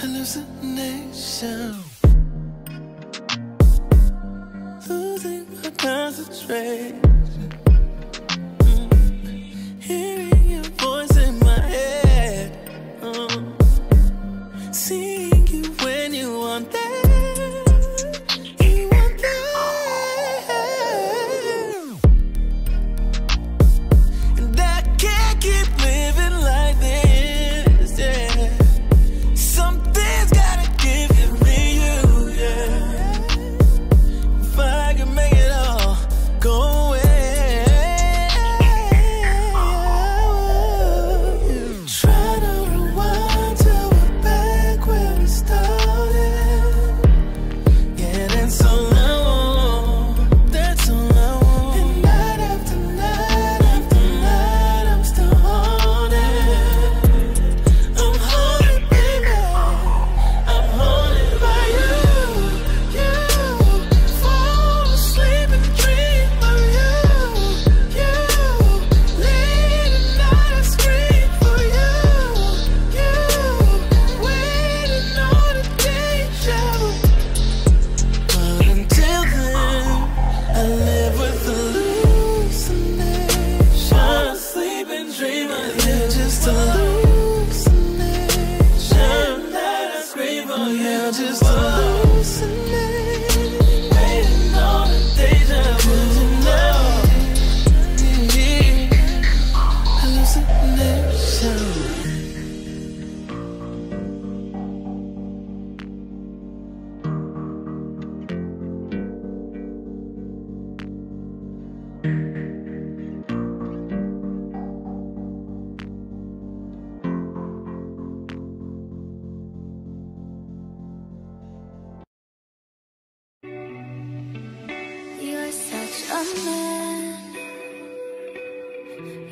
hallucination. concentration. Hearing your voice in my head, seeing you when you want that.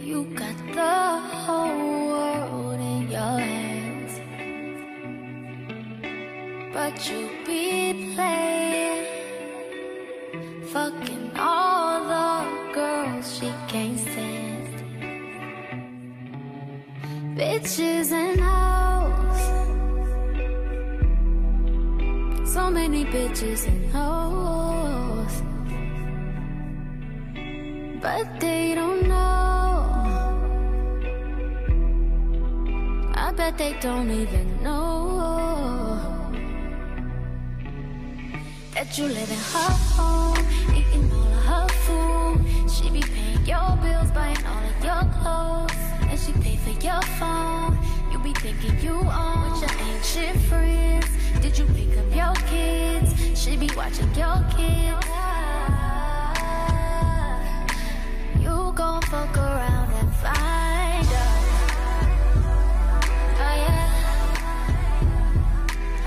You got the whole world in your hands, but you be playing, fucking all the girls she can't stand. Bitches and hoes, so many bitches and hoes, but they don't know. I bet they don't even know that you live in her home, eating all of her food. She be paying your bills, buying all of your clothes, and she pay for your phone. You be thinking you own with your ancient friends. Did you pick up your kids? She be watching your kids. You gon' fuck around and find out. Oh yeah,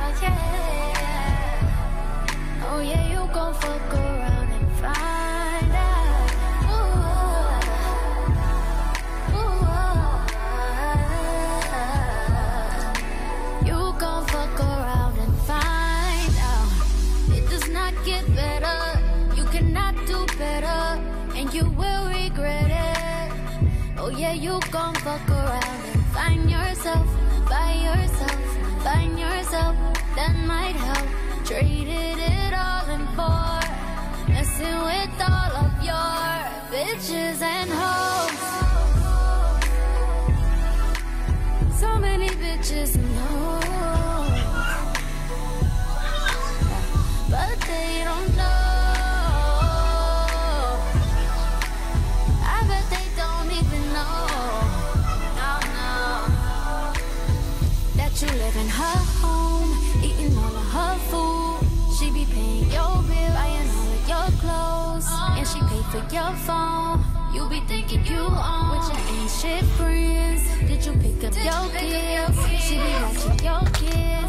oh yeah, oh yeah, you gon' fuck around and find out. Ooh, ooh, you gon' fuck around and find out. It does not get better, you cannot do better, and you will regret it. Oh yeah, you gon' fuck around and find yourself, find yourself, that might help. Traded it all in for messing with all of your bitches and hoes. So many bitches and hoes, but they don't know. You live in her home, eating all of her food. She be paying your bill, buying all of your clothes, and she pay for your phone. You be thinking you own with your ancient friends. Did you pick up your kids? She be watching your kids.